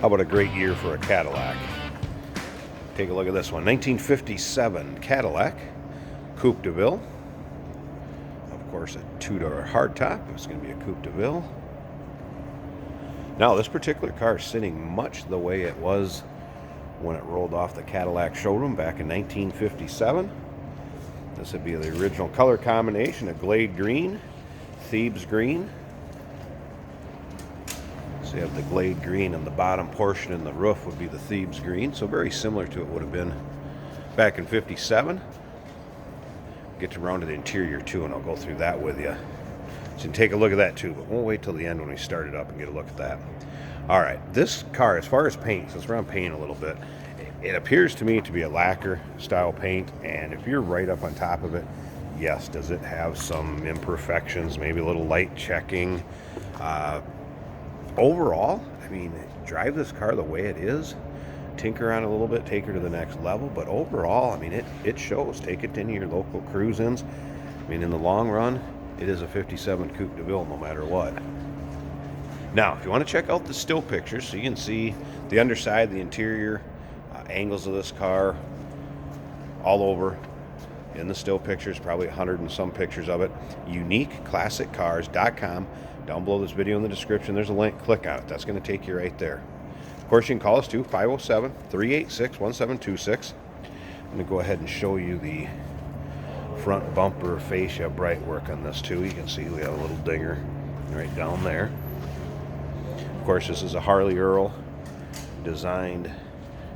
How about a great year for a Cadillac? Take a look at this one. 1957 Cadillac Coupe DeVille. Of course, a two-door hardtop. It's going to be a Coupe DeVille. Now, this particular car is sitting much the way it was when it rolled off the Cadillac showroom back in 1957. This would be the original color combination of Glade Green, Thebes Green. So you have the Glade Green in the bottom portion, and the roof would be the Thebes Green. So very similar to it would have been back in 57. Get to around to the interior too, and I'll go through that with you. So you can take a look at that too, but we'll wait till the end when we start it up and get a look at that. All right, this car, as far as paint, since we're on paint a little bit, it appears to me to be a lacquer style paint, and if you're right up on top of it, yes, does it have some imperfections, maybe a little light checking? Overall, I mean, drive this car the way it is, tinker on it a little bit, take her to the next level, but overall, I mean, it shows. Take it to any of your local cruise-ins. I mean, in the long run, it is a 57 Coupe DeVille no matter what. Now, if you want to check out the still pictures, so you can see the underside, the interior, angles of this car all over in the still pictures, probably 100 and some pictures of it. UniqueClassicCars.com. Down below this video in the description, there's a link. Click on it. That's going to take you right there. Of course, you can call us too, 507-386-1726. I'm going to go ahead and show you the front bumper fascia bright work on this too. You can see we have a little dinger right down there. Of course, this is a Harley Earl designed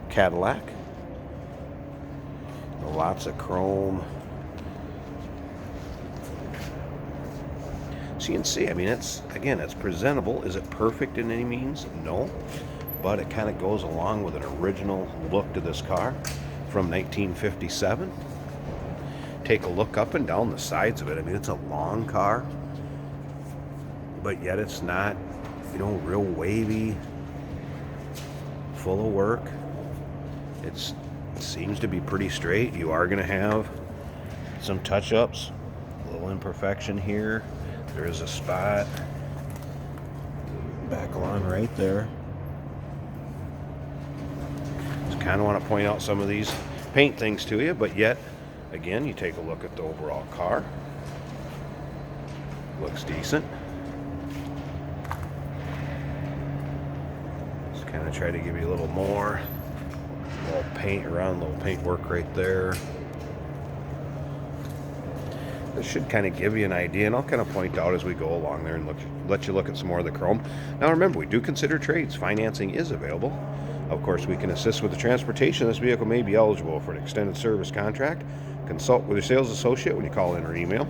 Cadillac. Lots of chrome. So you can see, I mean, it's presentable. Is it perfect in any means? No. But it kind of goes along with an original look to this car from 1957. Take a look up and down the sides of it. I mean, it's a long car, but yet it's not, you know, real wavy, full of work. It seems to be pretty straight. You are going to have some touch-ups, a little imperfection here. There is a spot back along right there. Just kind of want to point out some of these paint things to you, but yet, again, you take a look at the overall car. Looks decent. Just kind of try to give you a little more. Little paint around, little paint work right there. This should kind of give you an idea, and I'll kind of point out as we go along there and let you look at some more of the chrome. Now remember, we do consider trades. Financing is available. Of course, we can assist with the transportation. This vehicle may be eligible for an extended service contract. Consult with your sales associate when you call in or email.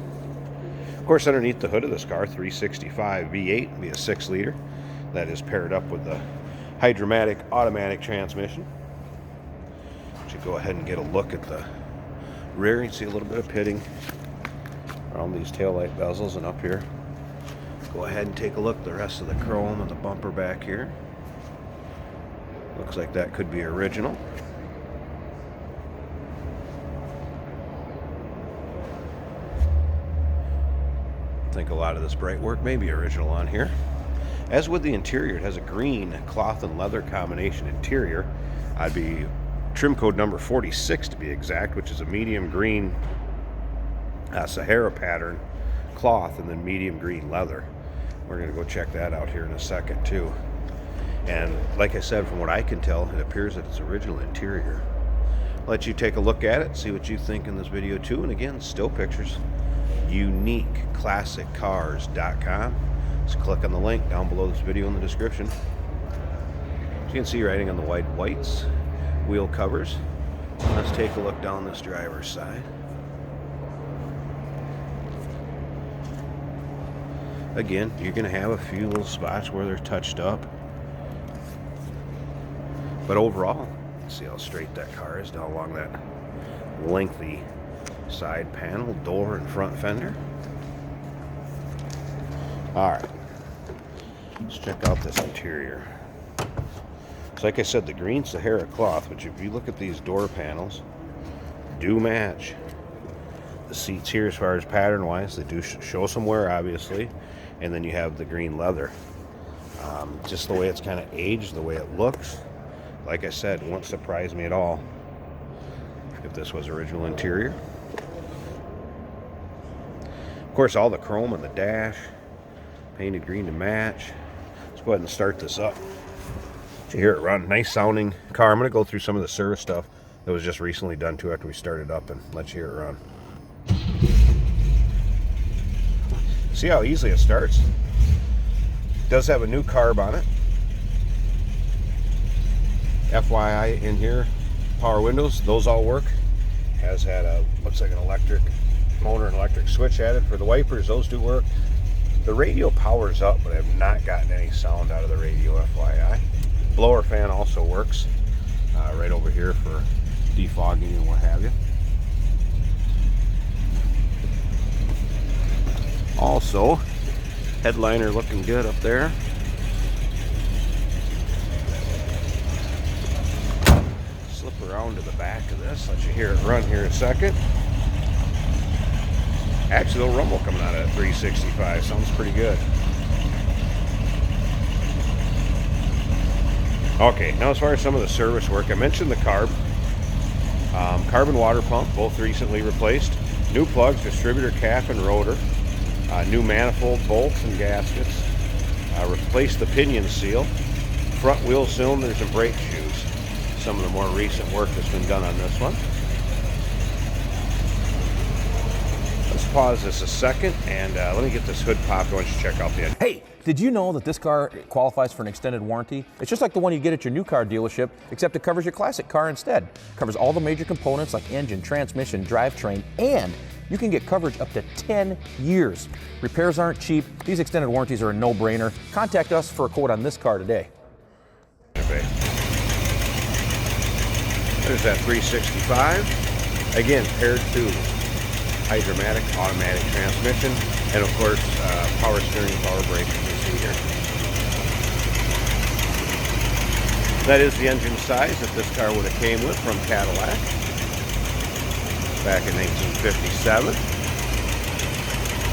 Of course, underneath the hood of this car, 365 V8 will be a 6-liter. That is paired up with the Hydromatic automatic transmission. Should go ahead and get a look at the rear. You can see a little bit of pitting around these taillight bezels and up here. Go ahead and take a look at the rest of the chrome and the bumper back here. Looks like that could be original. I think a lot of this bright work may be original on here. As with the interior, it has a green cloth and leather combination interior. I'd be trim code number 46 to be exact, which is a medium green Sahara pattern cloth and then medium green leather. We're going to go check that out here in a second too. And like I said, from what I can tell, it appears that it's original interior. I'll let you take a look at it, see what you think in this video too. And again, still pictures. UniqueClassicCars.com. Just click on the link down below this video in the description. So you can see writing on the white whites, wheel covers. And let's take a look down this driver's side. Again, you're going to have a few little spots where they're touched up. But overall, see how straight that car is down along that lengthy side panel, door, and front fender. Alright, let's check out this interior. So like I said, the green Sahara cloth, which if you look at these door panels, do match. The seats here, as far as pattern wise, they do show some wear obviously, and then you have the green leather. Just the way it's kind of aged, the way it looks. Like I said, it won't surprise me at all if this was original interior. Of course, all the chrome on the dash, painted green to match. Let's go ahead and start this up. So you hear it run. Nice sounding car. I'm going to go through some of the service stuff that was just recently done too after we started up, and let you hear it run. See how easily it starts? It does have a new carb on it. FYI in here, power windows, those all work. Has had a, looks like an electric motor and electric switch added for the wipers. Those do work. The radio powers up, but I have not gotten any sound out of the radio, FYI. Blower fan also works right over here for defogging and what have you. Also, headliner looking good up there. Slip around to the back of this, let you hear it run here in a second. Actually, a little rumble coming out of that 365. Sounds pretty good. Okay, now as far as some of the service work, I mentioned the carb. Carbon water pump, both recently replaced. New plugs, distributor cap and rotor. New manifold, bolts and gaskets. Replaced the pinion seal. Front wheel cylinders and brake shoes. Some of the more recent work that's been done on this one. Let's pause this a second and let me get this hood popped. I want you to check out the end. Hey, did you know that this car qualifies for an extended warranty? It's just like the one you get at your new car dealership, except it covers your classic car instead. It covers all the major components like engine, transmission, drivetrain, and you can get coverage up to 10 years. Repairs aren't cheap. These extended warranties are a no-brainer. Contact us for a quote on this car today. Okay. There's that 365. Again, paired to hydromatic, automatic transmission, and of course, power steering, power brake, you can see here. That is the engine size that this car would have came with from Cadillac back in 1957.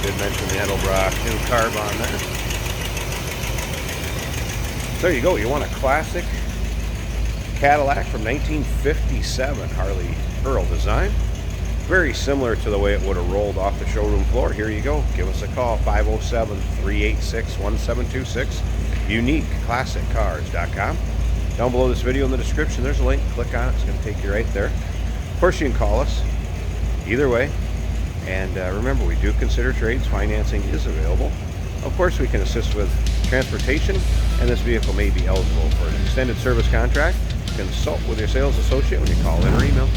Did mention the Edelbrock new carb on there. There you go. You want a classic Cadillac from 1957 Harley Earl design. Very similar to the way it would have rolled off the showroom floor. Here you go. Give us a call, 507-386-1726. UniqueClassicCars.com. Down below this video in the description, there's a link. Click on it. It's going to take you right there. Of course, you can call us. Either way. And remember, we do consider trades. Financing is available. Of course, we can assist with transportation, and this vehicle may be eligible for an extended service contract. Consult with your sales associate when you call in or email.